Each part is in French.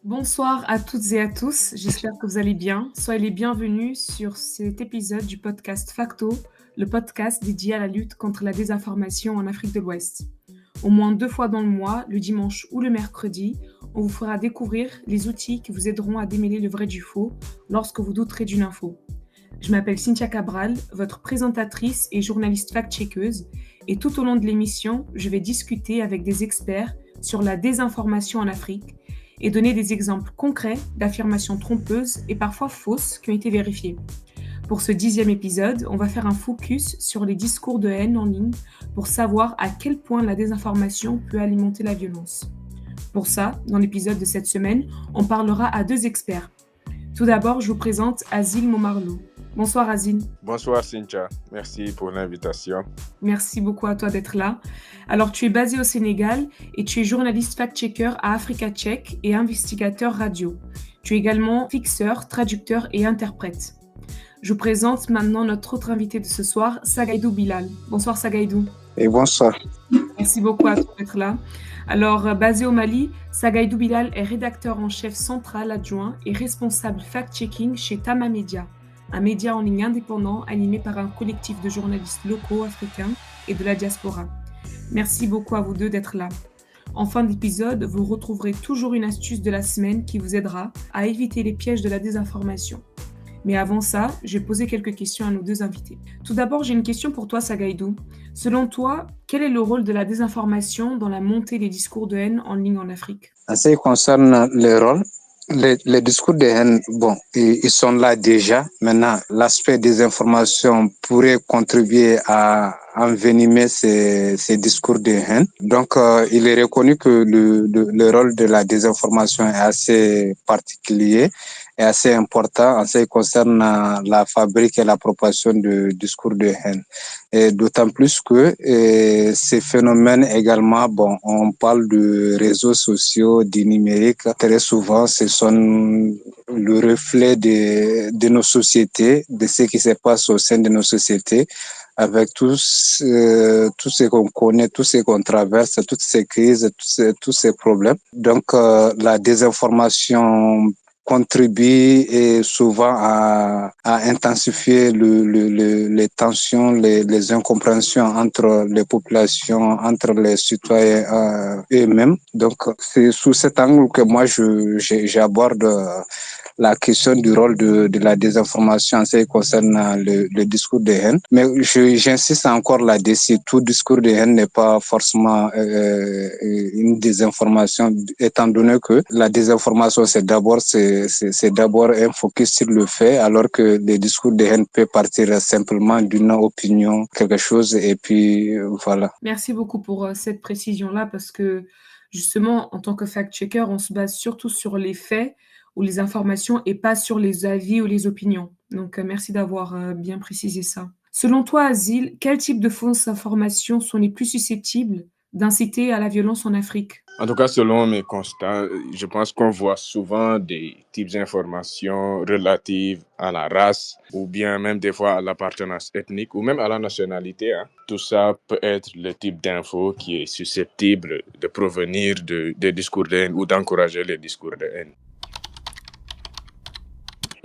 Bonsoir à toutes et à tous, j'espère que vous allez bien. Soyez les bienvenus sur cet épisode du podcast Facto, le podcast dédié à la lutte contre la désinformation en Afrique de l'Ouest. Au moins 2 fois dans le mois, le dimanche ou le mercredi, on vous fera découvrir les outils qui vous aideront à démêler le vrai du faux lorsque vous douterez d'une info. Je m'appelle Cynthia Cabral, votre présentatrice et journaliste fact-checkeuse, et tout au long de l'émission, je vais discuter avec des experts sur la désinformation en Afrique et donner des exemples concrets d'affirmations trompeuses et parfois fausses qui ont été vérifiées. Pour ce 10e épisode, on va faire un focus sur les discours de haine en ligne pour savoir à quel point la désinformation peut alimenter la violence. Pour ça, dans l'épisode de cette semaine, on parlera à 2 experts. Tout d'abord, je vous présente Azil Momarlo. Bonsoir Azil. Bonsoir Cynthia, merci pour l'invitation. Merci beaucoup à toi d'être là. Alors, tu es basé au Sénégal et tu es journaliste fact-checker à Africa Check et investigateur radio. Tu es également fixeur, traducteur et interprète. Je vous présente maintenant notre autre invité de ce soir, Sagaïdou Bilal. Bonsoir Sagaïdou. Et bonsoir. Merci beaucoup à toi d'être là. Alors, basé au Mali, Sagaïdou Bilal est rédacteur en chef central adjoint et responsable fact-checking chez Tama Media, un média en ligne indépendant animé par un collectif de journalistes locaux africains et de la diaspora. Merci beaucoup à vous deux d'être là. En fin d'épisode, vous retrouverez toujours une astuce de la semaine qui vous aidera à éviter les pièges de la désinformation. Mais avant ça, je vais poser quelques questions à nos 2 invités. Tout d'abord, j'ai une question pour toi, Sagaïdou. Selon toi, quel est le rôle de la désinformation dans la montée des discours de haine en ligne en Afrique? En ce qui concerne le rôle, les discours de haine, ils sont là déjà. Maintenant, l'aspect des informations pourrait contribuer à envenimer ces discours de haine. Donc, il est reconnu que le rôle de la désinformation est assez particulier et assez important en ce qui concerne la fabrique et la propagation de discours de haine. Et d'autant plus que ces phénomènes également, on parle de réseaux sociaux, du numérique. Très souvent, ce sont le reflet de nos sociétés, de ce qui se passe au sein de nos sociétés, avec tout ce qu'on connaît, tout ce qu'on traverse, toutes ces crises, tous ces problèmes. Donc, la désinformation contribue souvent à intensifier les tensions, les incompréhensions entre les populations, entre les citoyens eux-mêmes. Donc, c'est sous cet angle que moi, j'aborde la question du rôle de la désinformation en ce qui concerne le discours de haine. Mais j'insiste encore là-dessus, tout discours de haine n'est pas forcément une désinformation, étant donné que la désinformation, c'est d'abord un focus sur le fait, alors que le discours de haine peut partir simplement d'une opinion, quelque chose, et puis voilà. Merci beaucoup pour cette précision-là, parce que justement, en tant que fact-checker, on se base surtout sur les faits ou les informations et pas sur les avis ou les opinions. Donc, merci d'avoir bien précisé ça. Selon toi, Azil, quel type de fausses informations sont les plus susceptibles d'inciter à la violence en Afrique? En tout cas, selon mes constats, je pense qu'on voit souvent des types d'informations relatives à la race ou bien même des fois à l'appartenance ethnique ou même à la nationalité. Tout ça peut être le type d'info qui est susceptible de provenir des discours de haine ou d'encourager les discours de haine.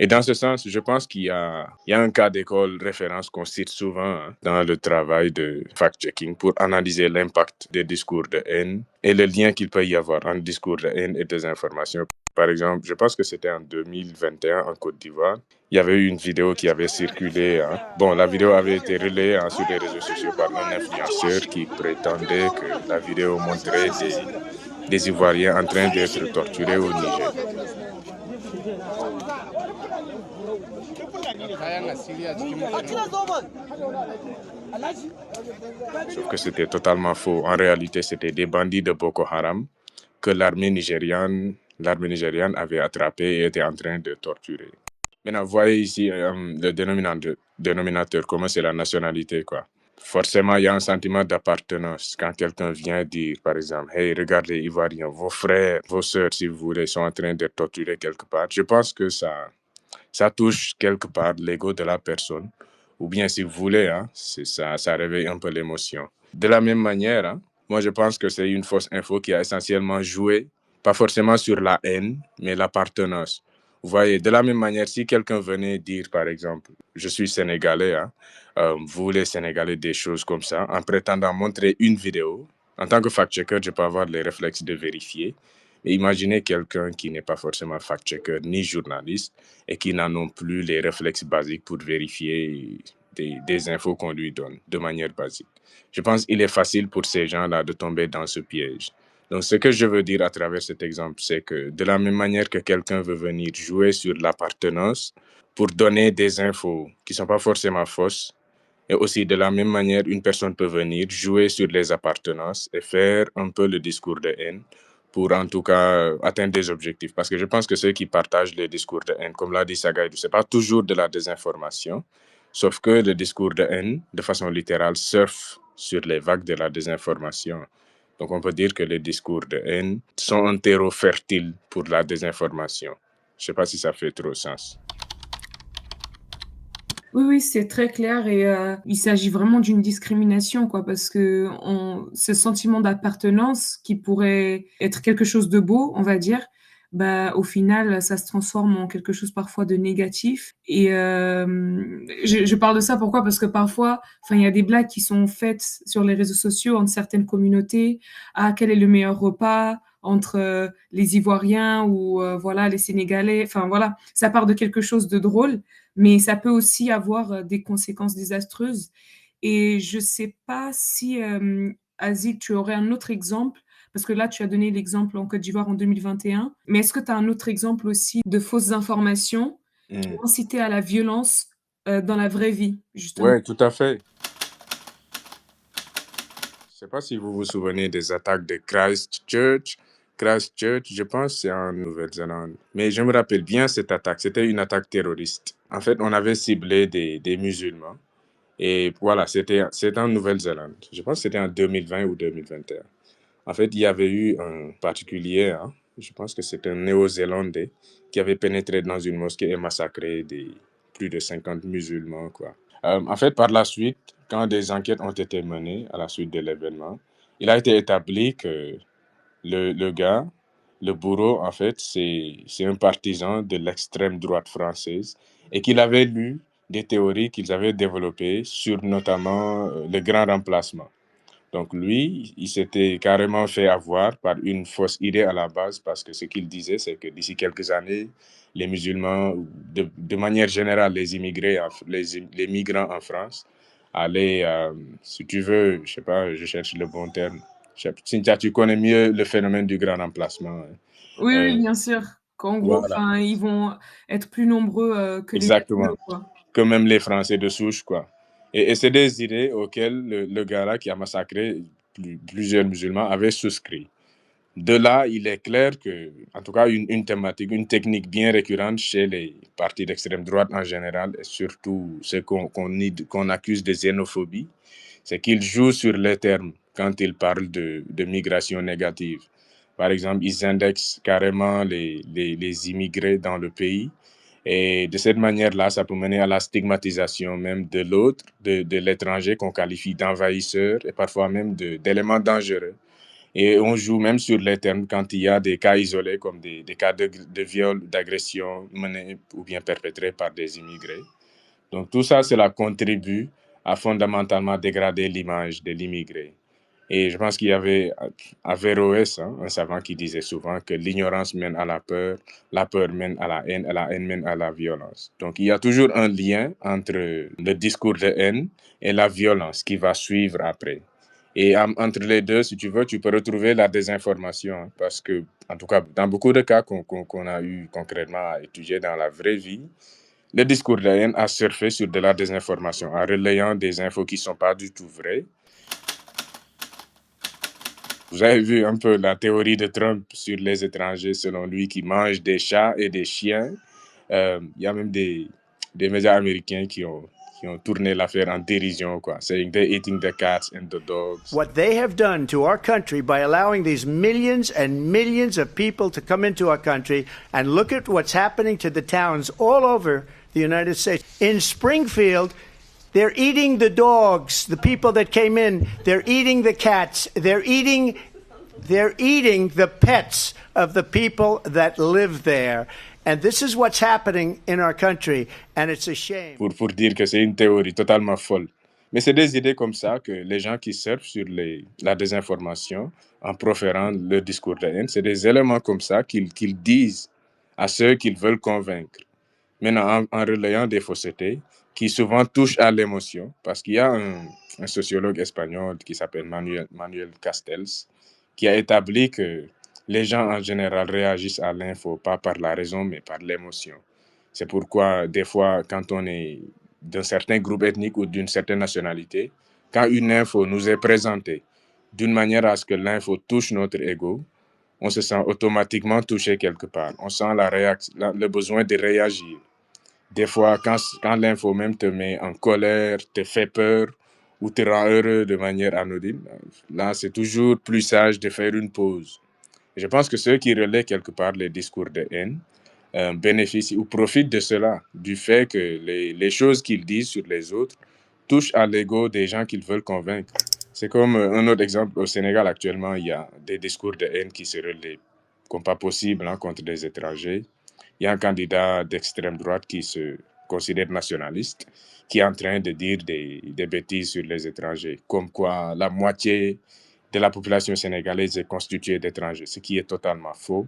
Et dans ce sens, je pense qu'il y a un cas d'école référence qu'on cite souvent dans le travail de fact-checking pour analyser l'impact des discours de haine et le lien qu'il peut y avoir entre discours de haine et désinformation. Par exemple, je pense que c'était en 2021 en Côte d'Ivoire. Il y avait eu une vidéo qui avait circulé. La vidéo avait été relayée sur les réseaux sociaux par un influenceur qui prétendait que la vidéo montrait des Ivoiriens en train d'être torturés au Niger. Sauf que c'était totalement faux. En réalité, c'était des bandits de Boko Haram que l'armée nigériane avait attrapés et était en train de torturer. Maintenant, vous voyez ici le dénominateur commun, c'est la nationalité, quoi. Forcément, il y a un sentiment d'appartenance. Quand quelqu'un vient dire, par exemple, « Hey, regardez, Ivoiriens, vos frères, vos sœurs, si vous voulez, sont en train d'être torturés quelque part. » Je pense que ça touche quelque part l'ego de la personne. Ou bien, si vous voulez, ça réveille un peu l'émotion. De la même manière, moi, je pense que c'est une fausse info qui a essentiellement joué pas forcément sur la haine, mais l'appartenance. Vous voyez, de la même manière, si quelqu'un venait dire, par exemple, je suis sénégalais, hein, vous les Sénégalais, des choses comme ça, en prétendant montrer une vidéo, en tant que fact-checker, je peux avoir les réflexes de vérifier. Mais imaginez quelqu'un qui n'est pas forcément fact-checker ni journaliste et qui n'a non plus les réflexes basiques pour vérifier des infos qu'on lui donne de manière basique. Je pense qu'il est facile pour ces gens-là de tomber dans ce piège. Donc, ce que je veux dire à travers cet exemple, c'est que de la même manière que quelqu'un veut venir jouer sur l'appartenance pour donner des infos qui ne sont pas forcément fausses, et aussi de la même manière, une personne peut venir jouer sur les appartenances et faire un peu le discours de haine pour en tout cas atteindre des objectifs. Parce que je pense que ceux qui partagent les discours de haine, comme l'a dit Sagaïdou, ce n'est pas toujours de la désinformation, sauf que le discours de haine, de façon littérale, surfe sur les vagues de la désinformation. Donc, on peut dire que les discours de haine sont un terreau fertile pour la désinformation. Je ne sais pas si ça fait trop sens. Oui, c'est très clair et il s'agit vraiment d'une discrimination, quoi, parce que ce sentiment d'appartenance qui pourrait être quelque chose de beau, on va dire, bah, au final, ça se transforme en quelque chose parfois de négatif. Et je parle de ça pourquoi? Parce que parfois, enfin, il y a des blagues qui sont faites sur les réseaux sociaux entre certaines communautés. Ah, quel est le meilleur repas entre les Ivoiriens ou voilà les Sénégalais? Enfin voilà, ça part de quelque chose de drôle, mais ça peut aussi avoir des conséquences désastreuses. Et je sais pas si Aziz, tu aurais un autre exemple parce que là, tu as donné l'exemple en Côte d'Ivoire en 2021. Mais est-ce que tu as un autre exemple aussi de fausses informations qui ont incité à la violence dans la vraie vie, justement? Oui, tout à fait. Je ne sais pas si vous vous souvenez des attaques de Christchurch. Christchurch, je pense, c'est en Nouvelle-Zélande. Mais je me rappelle bien cette attaque. C'était une attaque terroriste. En fait, on avait ciblé des musulmans. Et voilà, c'était en Nouvelle-Zélande. Je pense que c'était en 2020 ou 2021. En fait, il y avait eu un particulier, hein, je pense que c'est un Néo-Zélandais, qui avait pénétré dans une mosquée et massacré plus de 50 musulmans, quoi. En fait, par la suite, quand des enquêtes ont été menées à la suite de l'événement, il a été établi que le gars, le bourreau, en fait, c'est un partisan de l'extrême droite française et qu'il avait lu des théories qu'ils avaient développées sur notamment le grand remplacement. Donc lui, il s'était carrément fait avoir par une fausse idée à la base parce que ce qu'il disait, c'est que d'ici quelques années, les musulmans, de manière générale, les immigrés, les migrants en France, allaient, si tu veux, je sais pas, je cherche le bon terme. Cynthia, tu connais mieux le phénomène du grand remplacement. Oui, bien sûr. Qu'en gros, Voilà, enfin, ils vont être plus nombreux que les exactement. Espagnols, quoi. Que même les Français de souche, quoi. Et c'est des idées auxquelles le gars-là qui a massacré plusieurs musulmans avait souscrit. De là, il est clair que, en tout cas, une thématique, une technique bien récurrente chez les partis d'extrême droite en général, et surtout ceux qu'on accuse de xénophobie, c'est qu'ils jouent sur les termes quand ils parlent de migration négative. Par exemple, ils indexent carrément les immigrés dans le pays. Et de cette manière-là, ça peut mener à la stigmatisation même de l'autre, de l'étranger qu'on qualifie d'envahisseur et parfois même d'élément dangereux. Et on joue même sur les termes quand il y a des cas isolés comme des cas de viol, d'agression menés ou bien perpétrés par des immigrés. Donc tout ça, cela contribue à fondamentalement dégrader l'image de l'immigré. Et je pense qu'il y avait Averroès, un savant qui disait souvent que l'ignorance mène à la peur mène à la haine mène à la violence. Donc il y a toujours un lien entre le discours de haine et la violence qui va suivre après. Et entre les deux, si tu veux, tu peux retrouver la désinformation. Parce que, en tout cas, dans beaucoup de cas qu'on a eu concrètement à étudier dans la vraie vie, le discours de haine a surfé sur de la désinformation en relayant des infos qui ne sont pas du tout vraies. Vous avez vu un peu la théorie de Trump sur les étrangers, selon lui, qui mangent des chats et des chiens. Il y a même des médias américains qui ont tourné l'affaire en dérision, quoi, saying they're eating the cats and the dogs. What they have done to our country by allowing these millions and millions of people to come into our country, and look at what's happening to the towns all over the United States. In Springfield, they're eating the dogs, the people that came in. They're eating the cats. They're eating They're eating the pets of the people that live there. And this is what's happening in our country, and it's a shame. Pour dire que c'est une théorie totalement folle. Mais c'est des idées comme ça que les gens qui surfent sur la désinformation en proférant le discours de haine, c'est des éléments comme ça qu'ils disent à ceux qu'ils veulent convaincre. Maintenant, en relayant des faussetés qui souvent touchent à l'émotion, parce qu'il y a un sociologue espagnol qui s'appelle Manuel Castells, qui a établi que les gens en général réagissent à l'info, pas par la raison, mais par l'émotion. C'est pourquoi, des fois, quand on est d'un certain groupe ethnique ou d'une certaine nationalité, quand une info nous est présentée d'une manière à ce que l'info touche notre ego, on se sent automatiquement touché quelque part. On sent le besoin de réagir. Des fois, quand l'info même te met en colère, te fait peur ou te rend heureux de manière anodine, là, c'est toujours plus sage de faire une pause. Je pense que ceux qui relaient quelque part les discours de haine bénéficient ou profitent de cela, du fait que les choses qu'ils disent sur les autres touchent à l'ego des gens qu'ils veulent convaincre. C'est comme un autre exemple, au Sénégal actuellement, il y a des discours de haine qui se relaient comme pas possible contre des étrangers. Il y a un candidat d'extrême droite qui se considère nationaliste, qui est en train de dire des bêtises sur les étrangers, comme quoi la moitié de la population sénégalaise est constituée d'étrangers, ce qui est totalement faux,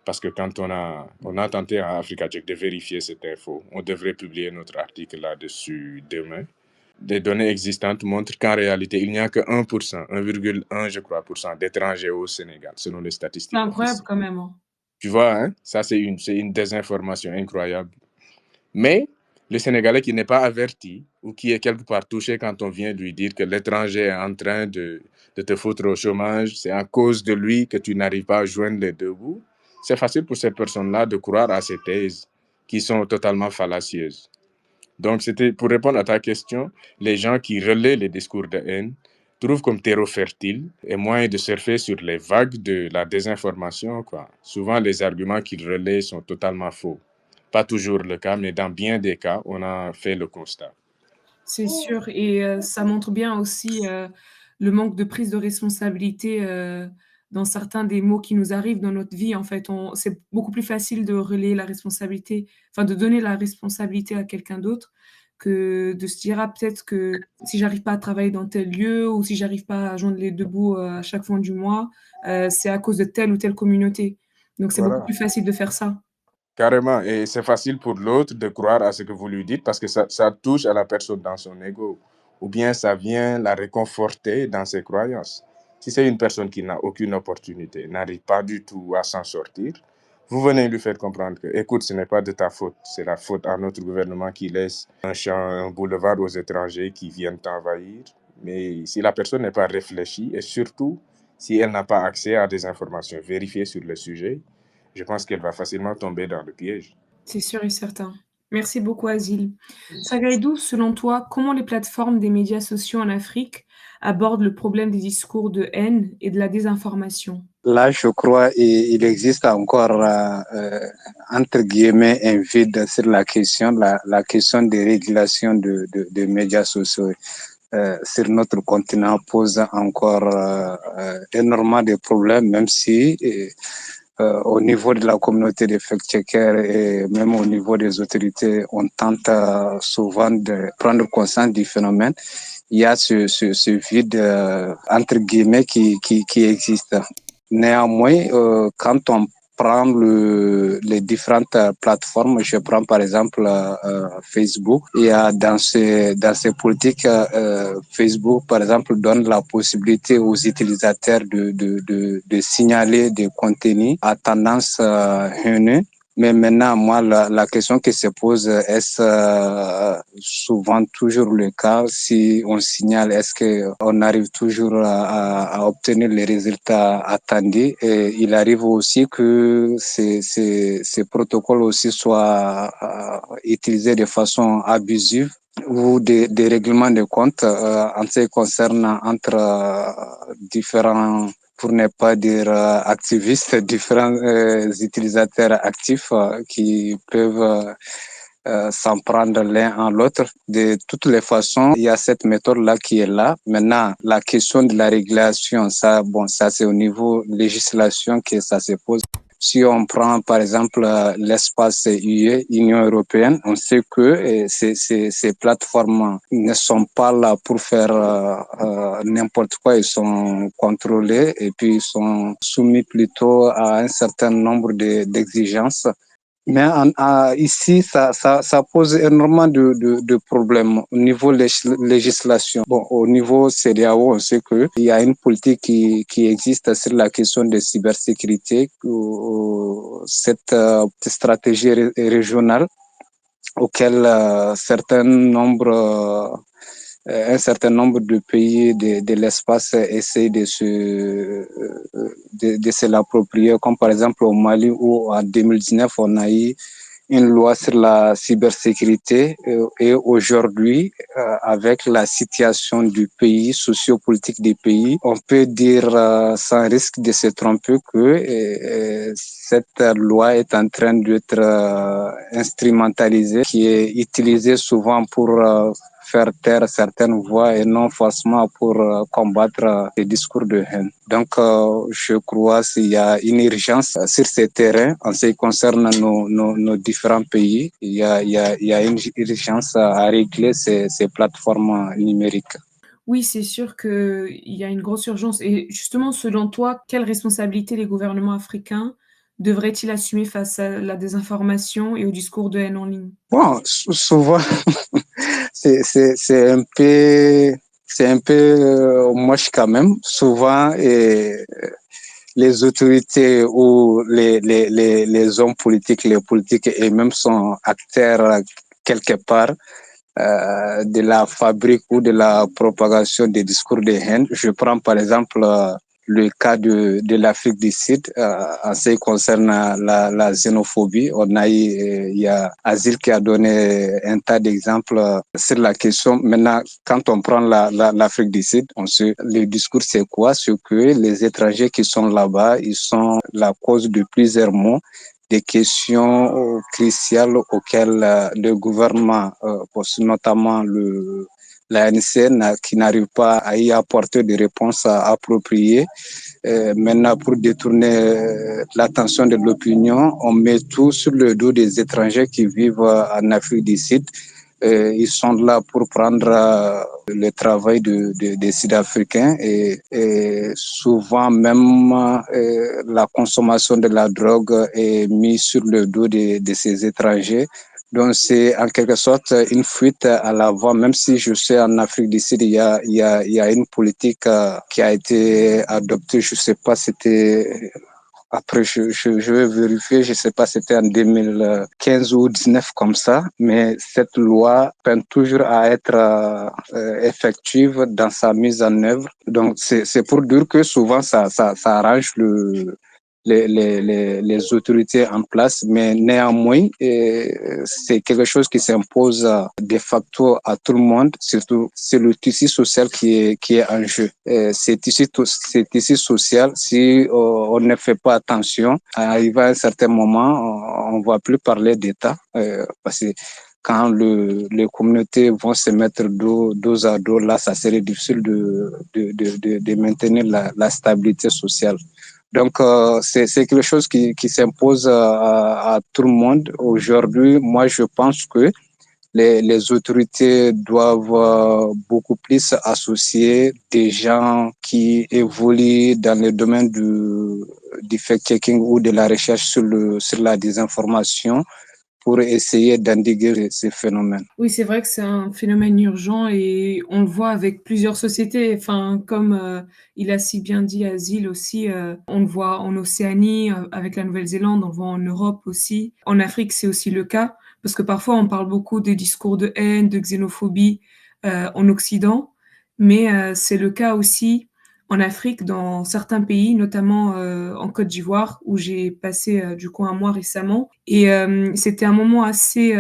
parce que quand on a tenté à Africa Check de vérifier cette info, on devrait publier notre article là-dessus demain. Des données existantes montrent qu'en réalité, il n'y a que 1%, 1,1 je crois, d'étrangers au Sénégal, selon les statistiques. C'est incroyable quand même. Hein. Tu vois, hein? Ça c'est une désinformation incroyable. Mais le Sénégalais qui n'est pas averti ou qui est quelque part touché quand on vient lui dire que l'étranger est en train de te foutre au chômage, c'est à cause de lui que tu n'arrives pas à joindre les deux bouts, c'est facile pour cette personne-là de croire à ces thèses qui sont totalement fallacieuses. Donc, c'était pour répondre à ta question, les gens qui relaient les discours de haine trouvent comme terreau fertile et moyen de surfer sur les vagues de la désinformation, quoi. Souvent, les arguments qu'ils relaient sont totalement faux. Pas toujours le cas, mais dans bien des cas, on a fait le constat. C'est sûr, et ça montre bien aussi le manque de prise de responsabilité dans certains des mots qui nous arrivent dans notre vie. En fait, c'est beaucoup plus facile de relayer la responsabilité, enfin de donner la responsabilité à quelqu'un d'autre que de se dire, ah, peut-être que si j'arrive pas à travailler dans tel lieu ou si j'arrive pas à joindre les deux bouts à chaque fin du mois, c'est à cause de telle ou telle communauté. Donc c'est beaucoup plus facile de faire ça. Carrément, et c'est facile pour l'autre de croire à ce que vous lui dites parce que ça touche à la personne dans son ego, ou bien ça vient la réconforter dans ses croyances. Si c'est une personne qui n'a aucune opportunité, n'arrive pas du tout à s'en sortir, vous venez lui faire comprendre que, écoute, ce n'est pas de ta faute, c'est la faute à notre gouvernement qui laisse un boulevard aux étrangers qui viennent t'envahir. Mais si la personne n'est pas réfléchie et surtout si elle n'a pas accès à des informations vérifiées sur le sujet, je pense qu'elle va facilement tomber dans le piège. C'est sûr et certain. Merci beaucoup, Azil. Sagaïdou, selon toi, comment les plateformes des médias sociaux en Afrique abordent le problème des discours de haine et de la désinformation? Là, je crois qu'il existe encore, entre guillemets, un vide sur la question des régulations de médias sociaux. Sur notre continent pose encore énormément de problèmes, même si au niveau de la communauté des fact-checkers et même au niveau des autorités, on tente souvent de prendre conscience du phénomène. Il y a ce vide, entre guillemets, qui existe. Néanmoins, quand on prend les différentes plateformes, je prends par exemple Facebook, il y a dans ces politiques, Facebook par exemple donne la possibilité aux utilisateurs de signaler des contenus à tendance haineuse. Mais maintenant, moi, la question qui se pose, est-ce souvent toujours le cas? Si on signale, est-ce qu'on arrive toujours à obtenir les résultats attendus? Et il arrive aussi que ces protocoles aussi soient utilisés de façon abusive ou des règlements de compte en ce qui concerne entre différents, pour ne pas dire activistes, différents utilisateurs actifs qui peuvent s'en prendre l'un en l'autre. De toutes les façons, il y a cette méthode-là qui est là. Maintenant, la question de la régulation, ça c'est au niveau législation que ça se pose. Si on prend par exemple l'espace UE, Union européenne, on sait que ces plateformes ne sont pas là pour faire n'importe quoi, ils sont contrôlés et puis ils sont soumis plutôt à un certain nombre d'exigences. Mais ici, ça pose énormément de problèmes au niveau législation. Bon, au niveau CEDEAO, on sait qu'il y a une politique qui existe sur la question de cybersécurité, cette stratégie régionale auquel un certain nombre de pays de l'espace essayent de se l'approprier, comme par exemple au Mali où en 2019 on a eu une loi sur la cybersécurité et aujourd'hui, avec la situation du pays, sociopolitique du pays, on peut dire sans risque de se tromper que cette loi est en train d'être instrumentalisée, qui est utilisée souvent pour faire taire certaines voix et non forcément pour combattre les discours de haine. Donc, je crois qu'il y a une urgence sur ces terrains en ce qui concerne nos différents pays. Il y a une urgence à régler ces plateformes numériques. Oui, c'est sûr qu'il y a une grosse urgence. Et justement, selon toi, quelle responsabilité les gouvernements africains devraient-ils assumer face à la désinformation et au discours de haine en ligne? Bon, souvent, c'est un peu moche quand même. Souvent, les autorités ou les hommes politiques, les politiques eux-mêmes sont acteurs quelque part de la fabrique ou de la propagation des discours de haine. Je prends par exemple le cas de l'Afrique du Sud en ce qui concerne la xénophobie. Il y a Asile qui a donné un tas d'exemples sur la question. Maintenant, quand on prend l'Afrique du Sud, le discours c'est quoi? C'est que les étrangers qui sont là-bas, ils sont la cause de plusieurs maux, des questions cruciales auxquelles le gouvernement, notamment l'ANC, qui n'arrive pas à y apporter des réponses appropriées. Maintenant, pour détourner l'attention de l'opinion, on met tout sur le dos des étrangers qui vivent en Afrique du Sud. Ils sont là pour prendre le travail des Sud-Africains et souvent même la consommation de la drogue est mise sur le dos de ces étrangers. Donc c'est en quelque sorte une fuite à l'avant, même si je sais en Afrique du Sud, il y a une politique qui a été adoptée, je sais pas, c'était... Après, je vais vérifier, je sais pas, c'était en 2015 ou 2019 comme ça, mais cette loi peine toujours à être effective dans sa mise en œuvre. Donc, c'est pour dire que souvent, ça arrange les autorités en place, mais néanmoins, c'est quelque chose qui s'impose de facto à tout le monde, surtout c'est le tissu social qui est en jeu. Ces tissus social, si on ne fait pas attention, arrivé à un certain moment, on ne va plus parler d'État, parce que quand les communautés vont se mettre dos à dos, là, ça serait difficile de maintenir la stabilité sociale. Donc, c'est quelque chose qui s'impose à tout le monde. Aujourd'hui, moi, je pense que les autorités doivent beaucoup plus associer des gens qui évoluent dans le domaine du fact-checking ou de la recherche sur la désinformation pour essayer d'endiguer ces phénomènes. Oui, c'est vrai que c'est un phénomène urgent et on le voit avec plusieurs sociétés. Enfin, comme il a si bien dit Asile aussi, on le voit en Océanie avec la Nouvelle-Zélande, on le voit en Europe aussi. En Afrique, c'est aussi le cas parce que parfois on parle beaucoup des discours de haine, de xénophobie en Occident, mais c'est le cas aussi en Afrique, dans certains pays, notamment en Côte d'Ivoire, où j'ai passé du coup un mois récemment. Et c'était un moment assez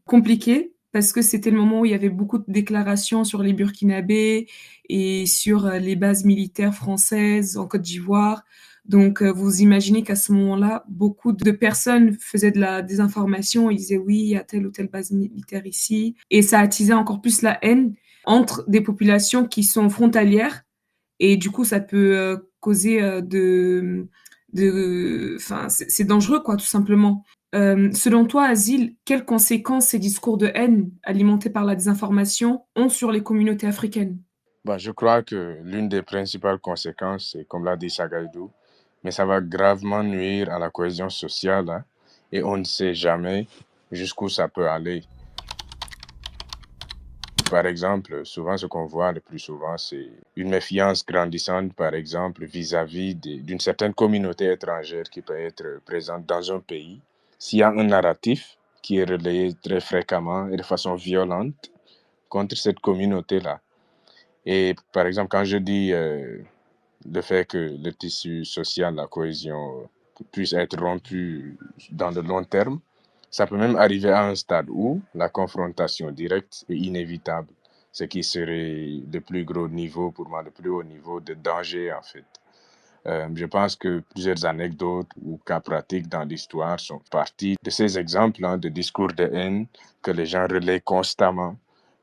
compliqué parce que c'était le moment où il y avait beaucoup de déclarations sur les Burkinabés et sur les bases militaires françaises en Côte d'Ivoire. Donc, vous imaginez qu'à ce moment-là, beaucoup de personnes faisaient de la désinformation. Ils disaient oui, il y a telle ou telle base militaire ici. Et ça attisait encore plus la haine entre des populations qui sont frontalières. Et du coup, ça peut causer enfin, c'est dangereux, quoi, tout simplement. Selon toi, Azil, quelles conséquences ces discours de haine alimentés par la désinformation ont sur les communautés africaines? Je crois que l'une des principales conséquences, c'est comme l'a dit Sagaïdou, mais ça va gravement nuire à la cohésion sociale, hein, et on ne sait jamais jusqu'où ça peut aller. Par exemple, souvent ce qu'on voit le plus souvent, c'est une méfiance grandissante, par exemple, vis-à-vis d'une certaine communauté étrangère qui peut être présente dans un pays. S'il y a un narratif qui est relayé très fréquemment et de façon violente contre cette communauté-là. Et par exemple, quand je dis le fait que le tissu social, la cohésion puisse être rompu dans le long terme, ça peut même arriver à un stade où la confrontation directe est inévitable, ce qui serait le plus gros niveau, pour moi, le plus haut niveau de danger, en fait. Je pense que plusieurs anecdotes ou cas pratiques dans l'histoire sont parties de ces exemples de discours de haine que les gens relaient constamment,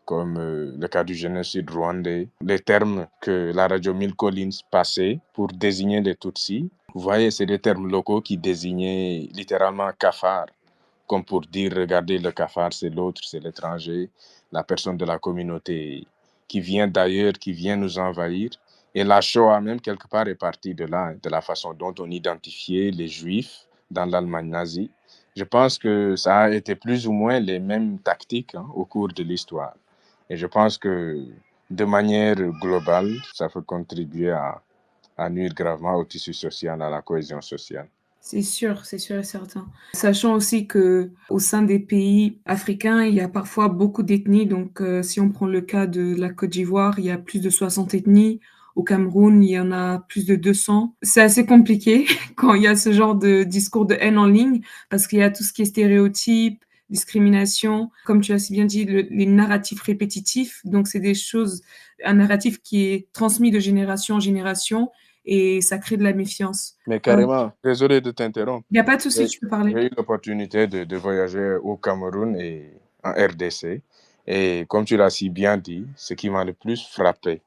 comme le cas du génocide rwandais, les termes que la radio Mille Collines passait pour désigner les Tutsis. Vous voyez, c'est des termes locaux qui désignaient littéralement cafard, comme pour dire, regardez, le cafard, c'est l'autre, c'est l'étranger, la personne de la communauté qui vient d'ailleurs, qui vient nous envahir. Et la Shoah même, quelque part, est partie de là, de la façon dont on identifiait les Juifs dans l'Allemagne nazie. Je pense que ça a été plus ou moins les mêmes tactiques au cours de l'histoire. Et je pense que, de manière globale, ça peut contribuer à nuire gravement au tissu social, à la cohésion sociale. C'est sûr et certain. Sachant aussi que au sein des pays africains, il y a parfois beaucoup d'ethnies. Donc, si on prend le cas de la Côte d'Ivoire, il y a plus de 60 ethnies. Au Cameroun, il y en a plus de 200. C'est assez compliqué quand il y a ce genre de discours de haine en ligne, parce qu'il y a tout ce qui est stéréotypes, discrimination, comme tu as si bien dit, les narratifs répétitifs. Donc, c'est un narratif qui est transmis de génération en génération et ça crée de la méfiance. Mais carrément, désolé de t'interrompre. Il n'y a pas de souci, tu peux parler. J'ai eu l'opportunité de voyager au Cameroun et en RDC. Et comme tu l'as si bien dit, ce qui m'a le plus frappé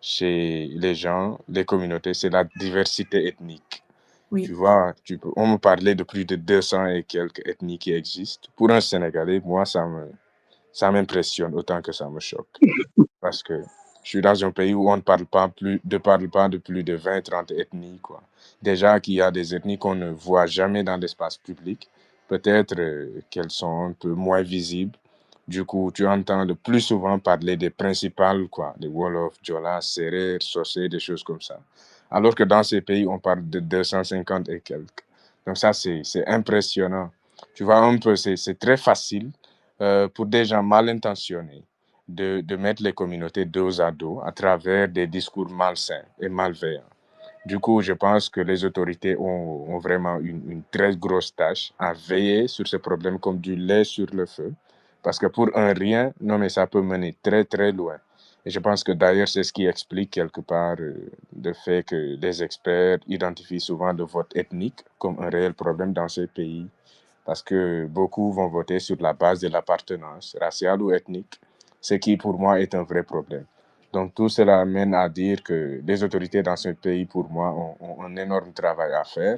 chez les gens, les communautés, c'est la diversité ethnique. Oui. Tu vois, on me parlait de plus de 200 et quelques ethnies qui existent. Pour un Sénégalais, moi, ça m'impressionne autant que ça me choque. Parce que je suis dans un pays où on ne parle pas de plus de 20-30 ethnies, quoi. Déjà qu'il y a des ethnies qu'on ne voit jamais dans l'espace public. Peut-être qu'elles sont un peu moins visibles. Du coup, tu entends le plus souvent parler des principales, quoi, des Wolof, Diola, Serer, Socé, des choses comme ça. Alors que dans ces pays, on parle de 250 et quelques. Donc ça, c'est impressionnant. Tu vois un peu, c'est très facile pour des gens mal intentionnés de mettre les communautés dos à dos à travers des discours malsains et malveillants. Du coup, je pense que les autorités ont vraiment une très grosse tâche à veiller sur ce problème comme du lait sur le feu. Parce que pour un rien, non, mais ça peut mener très, très loin. Et je pense que d'ailleurs, c'est ce qui explique quelque part le fait que les experts identifient souvent le vote ethnique comme un réel problème dans ces pays. Parce que beaucoup vont voter sur la base de l'appartenance raciale ou ethnique, ce qui pour moi est un vrai problème. Donc tout cela amène à dire que les autorités dans ce pays, pour moi, ont un énorme travail à faire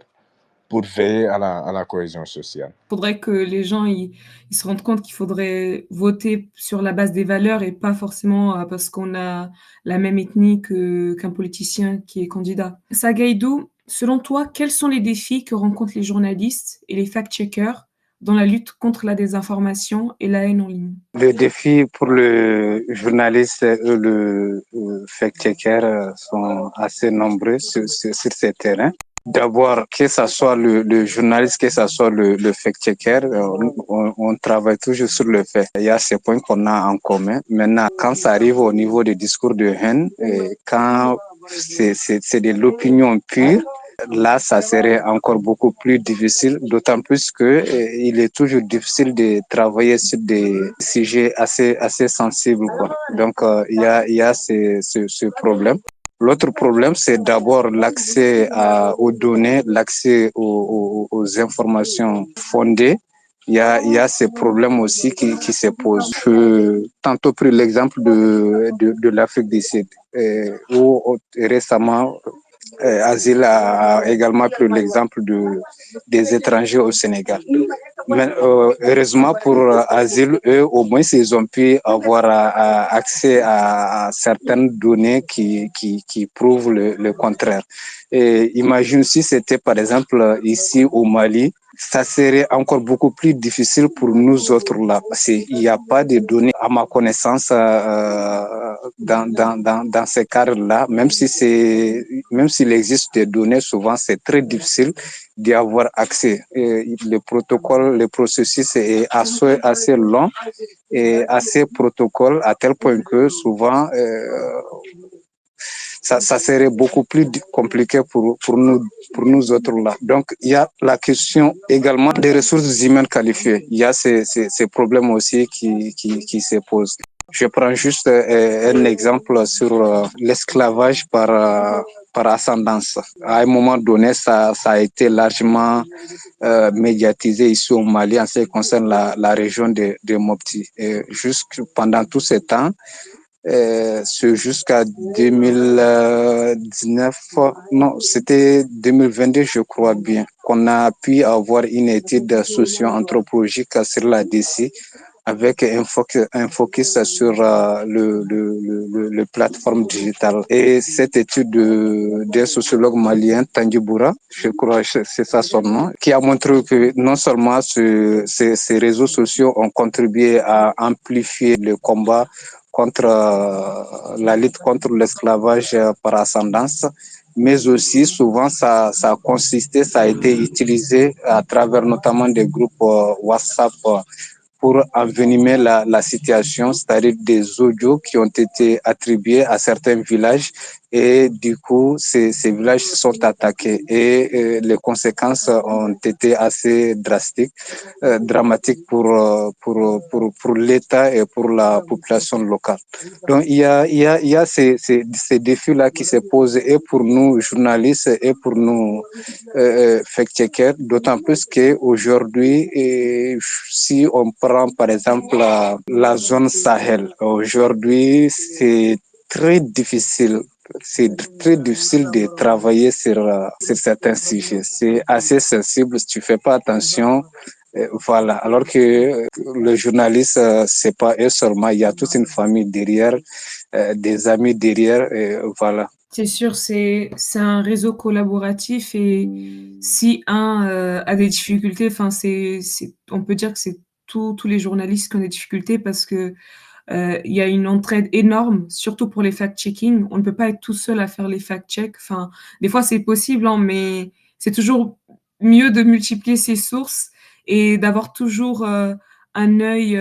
pour veiller à la cohésion sociale. Il faudrait que les gens ils se rendent compte qu'il faudrait voter sur la base des valeurs et pas forcément parce qu'on a la même ethnie qu'un politicien qui est candidat. Sagaïdou, selon toi, quels sont les défis que rencontrent les journalistes et les fact-checkers dans la lutte contre la désinformation et la haine en ligne? Les défis pour le journaliste et le fact-checker sont assez nombreux sur ces terrains. D'abord, que ce soit le journaliste, que ce soit le fact-checker, on travaille toujours sur le fait. Il y a ces points qu'on a en commun. Maintenant, quand ça arrive au niveau des discours de haine, quand c'est de l'opinion pure, là, ça serait encore beaucoup plus difficile, d'autant plus que il est toujours difficile de travailler sur des sujets assez sensibles, quoi. Donc, il y a ce problème. L'autre problème, c'est d'abord l'accès aux données, l'accès aux informations fondées. Il y a ces problèmes aussi qui se posent. Je tantôt pris l'exemple de l'Afrique du Sud, où récemment, Asile a également pris l'exemple des étrangers au Sénégal. Mais heureusement pour Asile, eux, au moins, ils ont pu avoir accès à certaines données qui prouvent le contraire. Et imagine si c'était par exemple ici au Mali, ça serait encore beaucoup plus difficile pour nous autres là, parce qu'il n'y a pas de données à ma connaissance dans ces cadres-là, même s'il existe des données, souvent c'est très difficile d'y avoir accès. Le protocole, le processus est assez long et assez protocole à tel point que souvent ça serait beaucoup plus compliqué pour nous autres là. Donc, il y a la question également des ressources humaines qualifiées. Il y a ces problèmes aussi qui se posent. Je prends juste un exemple sur l'esclavage par ascendance. À un moment donné, ça a été largement médiatisé ici au Mali en ce qui concerne la région de Mopti. Et pendant tout ce temps, c'est jusqu'à 2019, non, c'était 2022, je crois bien, qu'on a pu avoir une étude socio-anthropologique sur la DC avec un focus sur le plateforme digitale. Et cette étude d'un sociologue malien, Tanguy Boura, je crois que c'est ça son nom, qui a montré que non seulement ces réseaux sociaux ont contribué à amplifier le combat contre la lutte contre l'esclavage par ascendance, mais aussi souvent ça a consisté, ça a été utilisé à travers notamment des groupes WhatsApp pour envenimer la situation, c'est-à-dire des audios qui ont été attribués à certains villages et du coup, ces villages se sont attaqués et les conséquences ont été assez dramatiques pour l'État et pour la population locale. Donc, il y a ces défis-là qui se posent et pour nous, journalistes, et pour nous, fact-checkers, d'autant plus qu'aujourd'hui, si on prend par exemple la zone Sahel, aujourd'hui, c'est très difficile. C'est très difficile de travailler sur certains sujets. C'est assez sensible si tu fais pas attention. Voilà. Alors que le journaliste, c'est pas eux seulement. Il y a toute une famille derrière, des amis derrière. Voilà. C'est sûr, c'est un réseau collaboratif et si un a des difficultés, enfin on peut dire que c'est tous les journalistes qui ont des difficultés parce que il y a une entraide énorme, surtout pour les fact-checking. On ne peut pas être tout seul à faire les fact-checks. Enfin, des fois c'est possible, hein, mais c'est toujours mieux de multiplier ses sources et d'avoir toujours un œil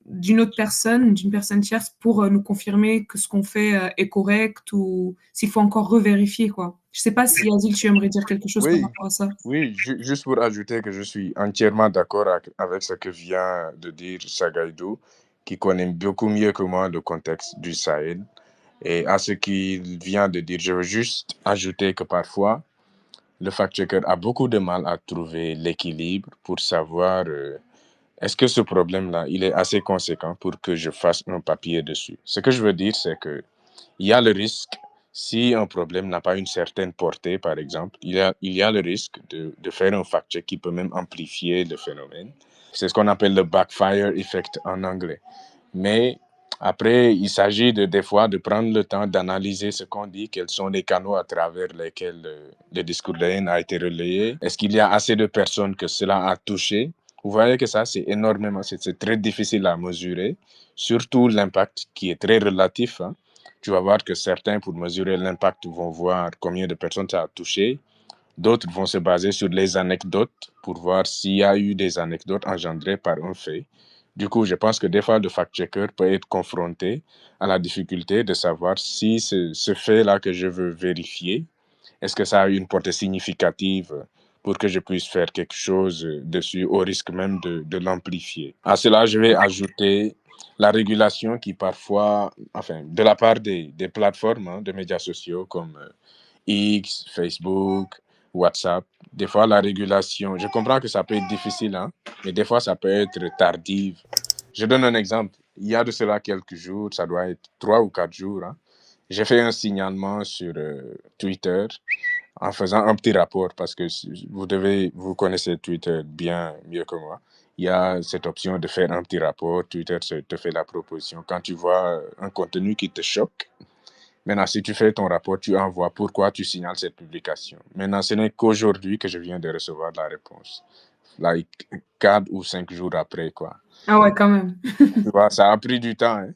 d'une personne tierce pour nous confirmer que ce qu'on fait est correct ou s'il faut encore revérifier, quoi. Je sais pas si, Adil, tu aimerais dire quelque chose par Oui, rapport à ça. oui, juste pour ajouter que je suis entièrement d'accord avec ce que vient de dire Sagaïdou, qui connaît beaucoup mieux que moi le contexte du Sahel. Et à ce qu'il vient de dire, je veux juste ajouter que parfois, le fact-checker a beaucoup de mal à trouver l'équilibre pour savoir est-ce que ce problème-là, il est assez conséquent pour que je fasse un papier dessus. Ce que je veux dire, c'est que il y a le risque, si un problème n'a pas une certaine portée, par exemple, il y a le risque de faire un fact-check qui peut même amplifier le phénomène. C'est ce qu'on appelle le backfire effect en anglais. Mais après, il s'agit des fois de prendre le temps d'analyser ce qu'on dit, quels sont les canaux à travers lesquels le discours de la haine a été relayé. Est-ce qu'il y a assez de personnes que cela a touché? Vous voyez que ça, c'est énormément, c'est très difficile à mesurer, surtout l'impact qui est très relatif. Hein. Tu vas voir que certains, pour mesurer l'impact, vont voir combien de personnes ça a touché. D'autres vont se baser sur les anecdotes pour voir s'il y a eu des anecdotes engendrées par un fait. Du coup, je pense que des fois, le fact-checker peut être confronté à la difficulté de savoir si ce fait-là que je veux vérifier Est-ce que ça a une portée significative pour que je puisse faire quelque chose dessus, au risque même de l'amplifier? À cela, je vais ajouter la régulation qui parfois, enfin, de la part des plateformes de médias sociaux comme X, Facebook, WhatsApp. Des fois, la régulation, je comprends que ça peut être difficile, hein, mais des fois, ça peut être tardive. Je donne un exemple. Il y a de cela quelques jours, ça doit être 3 ou 4 jours, hein, j'ai fait un signalement sur Twitter en faisant un petit rapport parce que vous connaissez Twitter bien mieux que moi. Il y a cette option de faire un petit rapport. Twitter te fait la proposition. Quand tu vois un contenu qui te choque, maintenant, si tu fais ton rapport, tu envoies pourquoi tu signales cette publication. Maintenant, ce n'est qu'aujourd'hui que je viens de recevoir la réponse. Like 4 ou 5 jours après, quoi. Ah ouais, quand même. Tu vois, ça a pris du temps. Hein.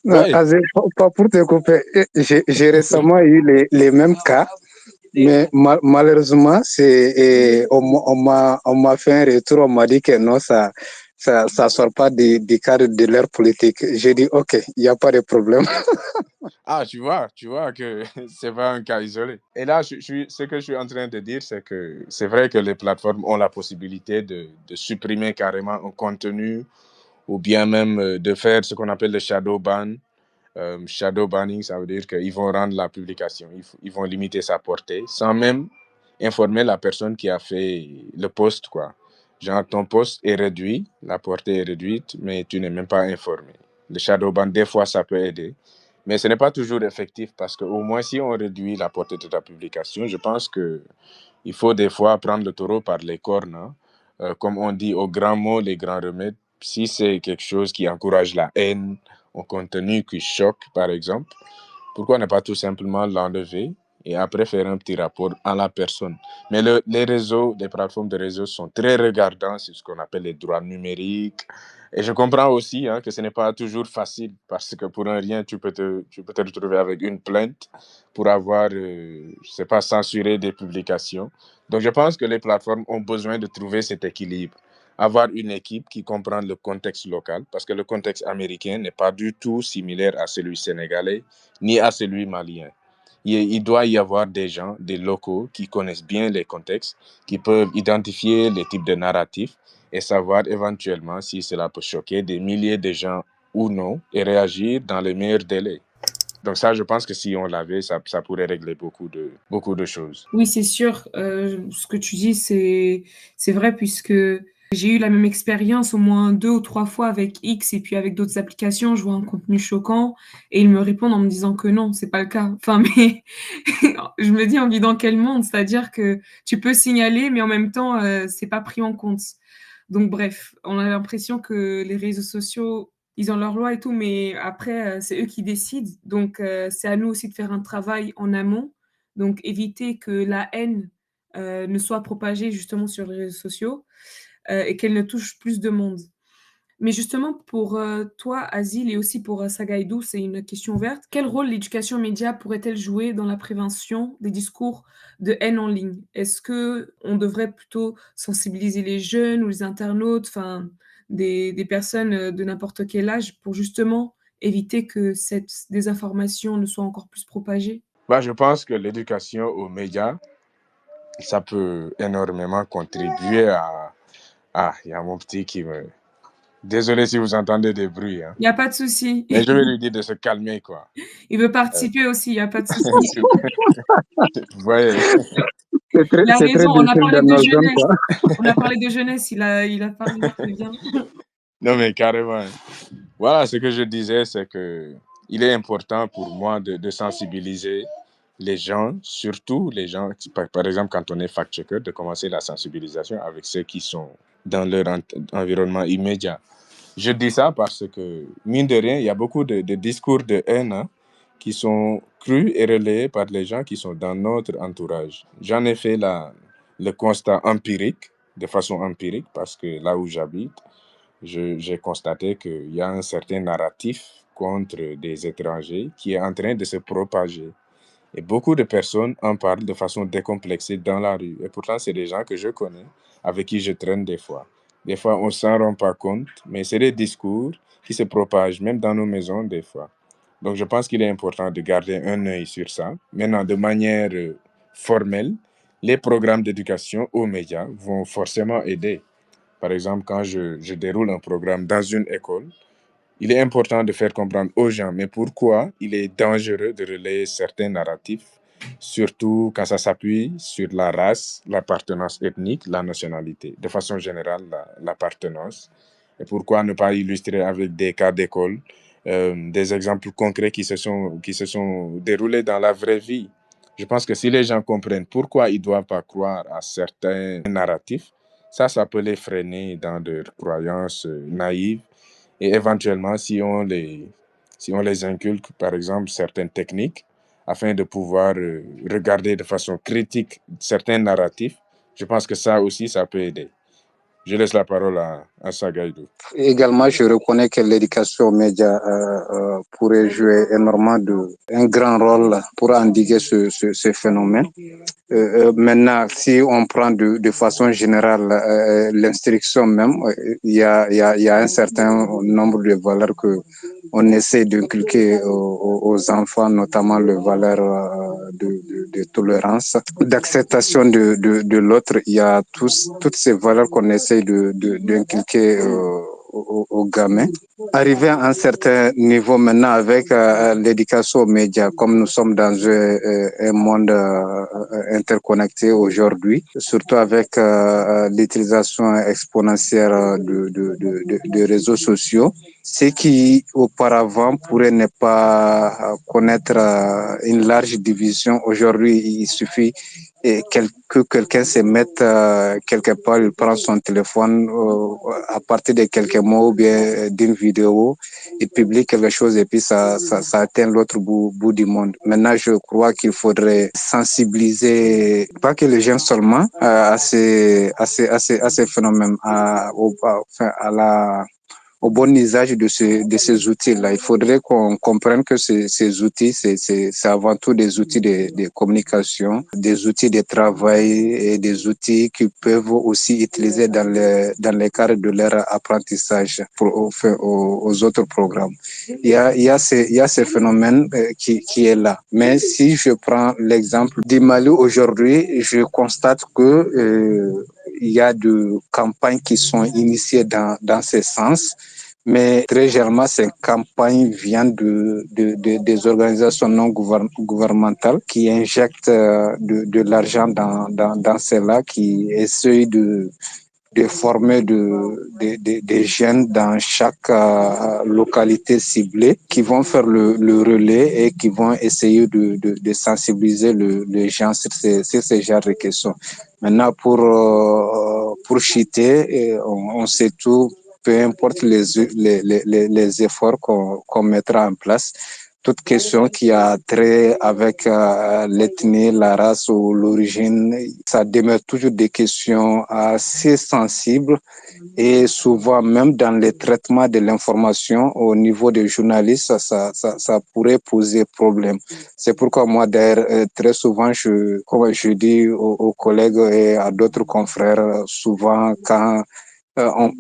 Non, Ouais. Azé, pas pour te couper, j'ai récemment eu les mêmes cas, mais malheureusement, on m'a fait un retour, on m'a dit que non, ça sort pas du cadre de leur politique. J'ai dit, OK, il n'y a pas de problème. Ah, tu vois que c'est pas un cas isolé. Et là, ce que je suis en train de dire, c'est que c'est vrai que les plateformes ont la possibilité de supprimer carrément un contenu ou bien même de faire ce qu'on appelle le shadow ban. Shadow banning, ça veut dire qu'ils vont rendre la publication, ils vont limiter sa portée sans même informer la personne qui a fait le post, quoi. Genre, ton post est réduit, la portée est réduite, mais tu n'es même pas informé. Le shadow ban, des fois, ça peut aider. Mais ce n'est pas toujours effectif parce qu'au moins, si on réduit la portée de ta publication, je pense qu'il faut des fois prendre le taureau par les cornes. Hein. Comme on dit, aux grands mots, les grands remèdes. Si c'est quelque chose qui encourage la haine, un contenu qui choque, par exemple, pourquoi ne pas tout simplement l'enlever et après faire un petit rapport à la personne? Mais les réseaux, les plateformes de réseaux sont très regardants sur ce qu'on appelle les droits numériques. Et je comprends aussi hein, que ce n'est pas toujours facile parce que pour un rien, tu peux te retrouver avec une plainte pour avoir, je sais pas, censuré des publications. Donc je pense que les plateformes ont besoin de trouver cet équilibre. Avoir une équipe qui comprend le contexte local, parce que le contexte américain n'est pas du tout similaire à celui sénégalais, ni à celui malien. Il doit y avoir des gens, des locaux qui connaissent bien les contextes, qui peuvent identifier les types de narratifs et savoir éventuellement si cela peut choquer des milliers de gens ou non et réagir dans les meilleurs délais. Donc ça, je pense que si on l'avait, ça pourrait régler beaucoup de choses. Oui, c'est sûr. Ce que tu dis, c'est vrai puisque j'ai eu la même expérience au moins 2 ou 3 fois avec X et puis avec d'autres applications. Je vois un contenu choquant et ils me répondent en me disant que non, c'est pas le cas. Enfin, mais je me dis, on vit dans quel monde? C'est-à-dire que tu peux signaler, mais en même temps, c'est pas pris en compte. Donc, bref, on a l'impression que les réseaux sociaux, ils ont leur loi et tout, mais après, c'est eux qui décident. Donc, c'est à nous aussi de faire un travail en amont. Donc, éviter que la haine ne soit propagée justement sur les réseaux sociaux et qu'elle ne touche plus de monde. Mais justement, pour toi, Azil, et aussi pour Sagaïdou, c'est une question ouverte. Quel rôle l'éducation média pourrait-elle jouer dans la prévention des discours de haine en ligne? Est-ce qu'on devrait plutôt sensibiliser les jeunes ou les internautes, enfin, des personnes de n'importe quel âge, pour justement éviter que cette désinformation ne soit encore plus propagée? Bah, je pense que l'éducation aux médias, ça peut énormément contribuer à... Ah, il y a mon petit qui me... Désolé si vous entendez des bruits. Hein. Il n'y a pas de souci. Mais je vais lui dire de se calmer, quoi. Il veut participer aussi, il n'y a pas de souci. Vous voyez. Il a C'est très raison, on a difficile parlé dans de nos zones, jeunesse. quoi. On a parlé de jeunesse, il a parlé très bien. Non, mais carrément. Voilà, ce que je disais, c'est que il est important pour moi de sensibiliser les gens, surtout les gens, par exemple, quand on est fact-checker, de commencer la sensibilisation avec ceux qui sont dans leur environnement immédiat. Je dis ça parce que, mine de rien, il y a beaucoup de discours de haine hein, qui sont crus et relayés par les gens qui sont dans notre entourage. J'en ai fait le constat empirique, de façon empirique, parce que là où j'habite, j'ai constaté qu'il y a un certain narratif contre des étrangers qui est en train de se propager. Et beaucoup de personnes en parlent de façon décomplexée dans la rue. Et pourtant, c'est des gens que je connais, avec qui je traîne des fois. Des fois, on ne s'en rend pas compte, mais c'est des discours qui se propagent, même dans nos maisons, des fois. Donc, je pense qu'il est important de garder un œil sur ça. Maintenant, de manière formelle, les programmes d'éducation aux médias vont forcément aider. Par exemple, quand je déroule un programme dans une école, il est important de faire comprendre aux gens, mais pourquoi il est dangereux de relayer certains narratifs, surtout quand ça s'appuie sur la race, l'appartenance ethnique, la nationalité, de façon générale, l'appartenance. Et pourquoi ne pas illustrer avec des cas d'école, des exemples concrets qui se sont déroulés dans la vraie vie. Je pense que si les gens comprennent pourquoi ils ne doivent pas croire à certains narratifs, ça peut les freiner dans leurs croyances naïves et éventuellement, si on les inculque, par exemple, certaines techniques, afin de pouvoir regarder de façon critique certains narratifs, je pense que ça aussi, ça peut aider. Je laisse la parole à Sagaïdou. Également, je reconnais que l'éducation aux médias pourrait jouer énormément un grand rôle pour endiguer ce phénomène. Maintenant, si on prend de façon générale l'instruction même, il y a un certain nombre de valeurs que on essaie d'inculquer aux enfants, notamment les valeurs de tolérance, d'acceptation de l'autre. Il y a toutes ces valeurs qu'on essaie d'inculquer aux gamins. Arrivé à un certain niveau maintenant avec l'éducation aux médias, comme nous sommes dans un monde interconnecté aujourd'hui, surtout avec l'utilisation exponentielle de réseaux sociaux, ce qui auparavant pourrait ne pas connaître une large division, aujourd'hui il suffit que quelqu'un se mette quelque part, il prend son téléphone à partir de quelques mots ou bien d'une vidéo, il publie quelque chose et puis ça atteint l'autre bout du monde. Maintenant, je crois qu'il faudrait sensibiliser, pas que les gens seulement, à ces phénomènes, au bon usage de ces outils-là. Il faudrait qu'on comprenne que ces outils, c'est avant tout des outils de communication, des outils de travail et des outils qui peuvent aussi utiliser dans le cadre de leur apprentissage aux autres programmes. Il y a ce phénomène qui est là. Mais si je prends l'exemple du Mali aujourd'hui, je constate que il y a des campagnes qui sont initiées dans ce sens, mais très généralement, ces campagnes viennent des organisations non gouvernementales qui injectent de l'argent dans cela, qui essayent de former des jeunes dans chaque localité ciblée qui vont faire le relais et qui vont essayer de sensibiliser les gens sur ces genres de questions. Maintenant, pour chuter, on sait tout, peu importe les efforts qu'on mettra en place. Toute question qui a trait avec l'ethnie, la race ou l'origine, ça demeure toujours des questions assez sensibles et souvent même dans le traitement de l'information au niveau des journalistes, ça pourrait poser problème. C'est pourquoi moi d'ailleurs très souvent, comme je dis aux collègues et à d'autres confrères, souvent quand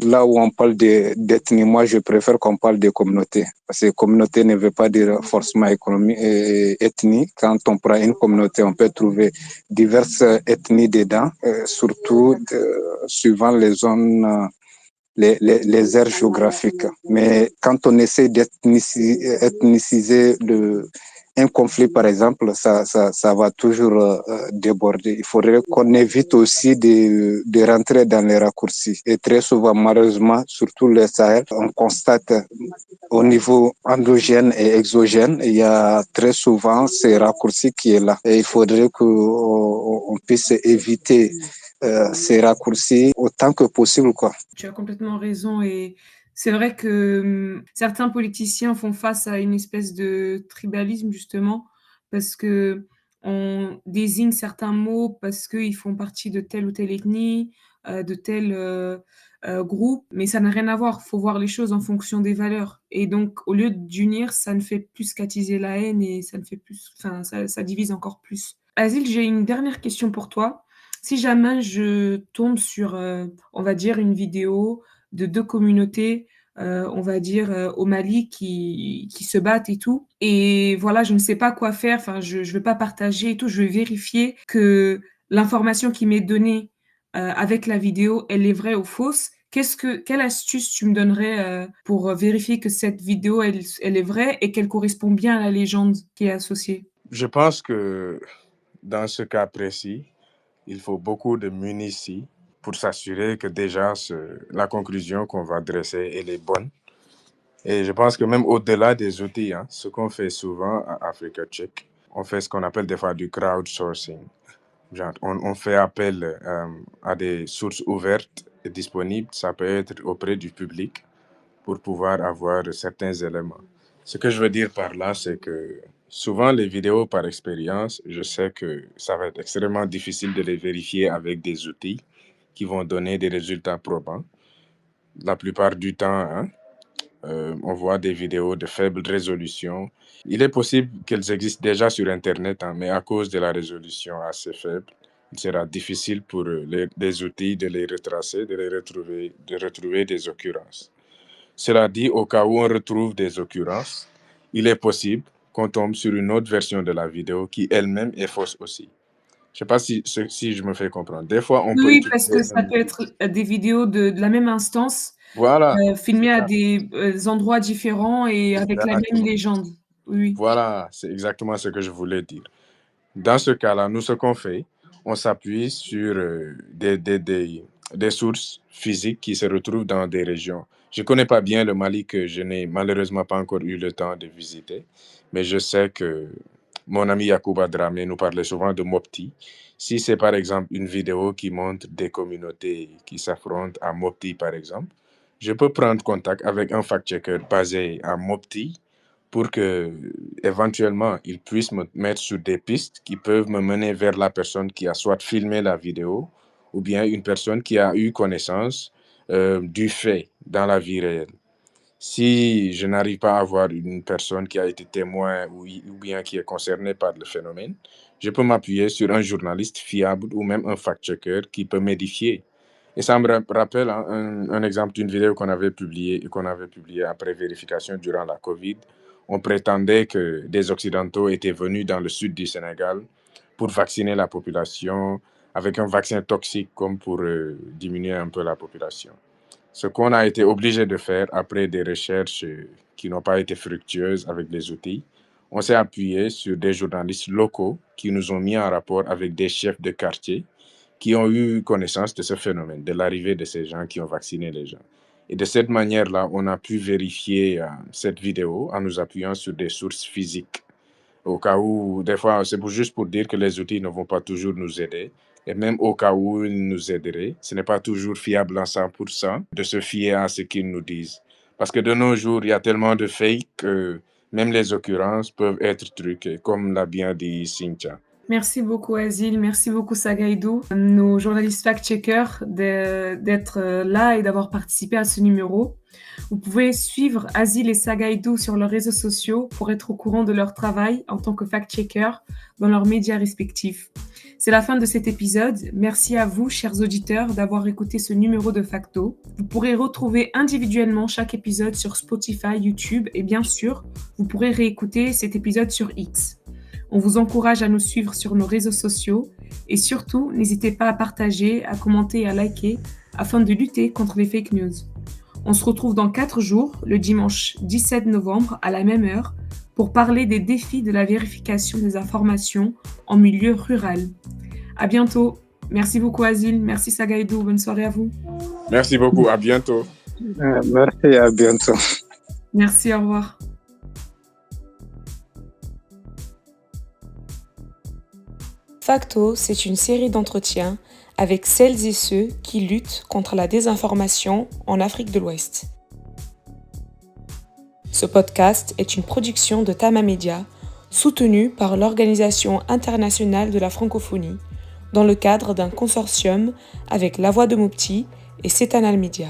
là où on parle d'ethnie, moi je préfère qu'on parle de communauté. Parce que communauté ne veut pas dire forcément ethnie. Quand on prend une communauté, on peut trouver diverses ethnies dedans, surtout suivant les zones, les aires géographiques. Mais quand on essaie d'ethniciser un conflit, par exemple, ça va toujours déborder. Il faudrait qu'on évite aussi de rentrer dans les raccourcis. Et très souvent, malheureusement, surtout le Sahel, on constate au niveau endogène et exogène, il y a très souvent ces raccourcis qui est là. Et il faudrait qu'on puisse éviter ces raccourcis autant que possible, quoi. Tu as complètement raison et c'est vrai que certains politiciens font face à une espèce de tribalisme justement parce que on désigne certains mots parce qu'ils font partie de telle ou telle ethnie, de tel groupe, mais ça n'a rien à voir. Il faut voir les choses en fonction des valeurs. Et donc, au lieu d'unir, ça ne fait plus qu'attiser la haine et ça ne fait plus, enfin, ça divise encore plus. Asile, j'ai une dernière question pour toi. Si jamais je tombe sur, on va dire, une vidéo de deux communautés on va dire, au Mali qui se battent et tout. Et voilà, je ne sais pas quoi faire. Enfin, je veux pas partager et tout. Je veux vérifier que l'information qui m'est donnée, avec la vidéo, elle est vraie ou fausse. Quelle astuce tu me donnerais, pour vérifier que cette vidéo, elle est vraie et qu'elle correspond bien à la légende qui est associée? Je pense que dans ce cas précis, il faut beaucoup de munitions pour s'assurer que déjà la conclusion qu'on va dresser, elle est bonne. Et je pense que même au-delà des outils, hein, ce qu'on fait souvent à Africa Check, on fait ce qu'on appelle des fois du crowdsourcing. Genre, on fait appel à des sources ouvertes et disponibles. Ça peut être auprès du public pour pouvoir avoir certains éléments. Ce que je veux dire par là, c'est que souvent les vidéos par expérience, je sais que ça va être extrêmement difficile de les vérifier avec des outils qui vont donner des résultats probants. La plupart du temps, hein, on voit des vidéos de faible résolution. Il est possible qu'elles existent déjà sur Internet, hein, mais à cause de la résolution assez faible, il sera difficile pour les outils de les retracer, de retrouver des occurrences. Cela dit, au cas où on retrouve des occurrences, il est possible qu'on tombe sur une autre version de la vidéo qui elle-même est fausse aussi. Je ne sais pas si je me fais comprendre. Des fois, on peut Oui, parce que utiliser ça peut être, des vidéos de la même instance, Voilà, filmées à des, endroits différents et avec la même exactement. légende. Oui. Voilà, c'est exactement ce que je voulais dire. Dans ce cas-là, nous, ce qu'on fait, on s'appuie sur des sources physiques qui se retrouvent dans des régions. Je ne connais pas bien le Mali, que je n'ai malheureusement pas encore eu le temps de visiter, mais je sais que mon ami Yacouba Dramé nous parlait souvent de Mopti. Si c'est par exemple une vidéo qui montre des communautés qui s'affrontent à Mopti, par exemple, je peux prendre contact avec un fact-checker basé à Mopti pour que éventuellement il puisse me mettre sur des pistes qui peuvent me mener vers la personne qui a soit filmé la vidéo ou bien une personne qui a eu connaissance du fait dans la vie réelle. Si je n'arrive pas à avoir une personne qui a été témoin ou bien qui est concernée par le phénomène, je peux m'appuyer sur un journaliste fiable ou même un fact-checker qui peut m'édifier. Et ça me rappelle un exemple d'une vidéo qu'on avait publiée après vérification durant la COVID. On prétendait que des Occidentaux étaient venus dans le sud du Sénégal pour vacciner la population avec un vaccin toxique comme pour diminuer un peu la population. Ce qu'on a été obligé de faire après des recherches qui n'ont pas été fructueuses avec les outils, on s'est appuyé sur des journalistes locaux qui nous ont mis en rapport avec des chefs de quartier qui ont eu connaissance de ce phénomène, de l'arrivée de ces gens qui ont vacciné les gens. Et de cette manière-là, on a pu vérifier cette vidéo en nous appuyant sur des sources physiques. Au cas où, des fois, c'est juste pour dire que les outils ne vont pas toujours nous aider. Et même au cas où ils nous aideraient, ce n'est pas toujours fiable à 100% de se fier à ce qu'ils nous disent. Parce que de nos jours, il y a tellement de fake que même les occurrences peuvent être truquées, comme l'a bien dit Cynthia. Merci beaucoup Azil, merci beaucoup Sagaïdou, nos journalistes fact-checkers d'être là et d'avoir participé à ce numéro. Vous pouvez suivre Azil et Sagaïdou sur leurs réseaux sociaux pour être au courant de leur travail en tant que fact-checkers dans leurs médias respectifs. C'est la fin de cet épisode. Merci à vous, chers auditeurs, d'avoir écouté ce numéro de Facto. Vous pourrez retrouver individuellement chaque épisode sur Spotify, YouTube et bien sûr, vous pourrez réécouter cet épisode sur X. On vous encourage à nous suivre sur nos réseaux sociaux et surtout, n'hésitez pas à partager, à commenter et à liker afin de lutter contre les fake news. On se retrouve dans 4 jours, le dimanche 17 novembre à la même heure, pour parler des défis de la vérification des informations en milieu rural. À bientôt. Merci beaucoup Azil, merci Sagaïdou, bonne soirée à vous. Merci beaucoup, à bientôt. Merci, à bientôt. Merci, au revoir. Facto, c'est une série d'entretiens avec celles et ceux qui luttent contre la désinformation en Afrique de l'Ouest. Ce podcast est une production de Tama Media, soutenue par l'Organisation internationale de la francophonie, dans le cadre d'un consortium avec La Voix de Mopti et Setanal Media.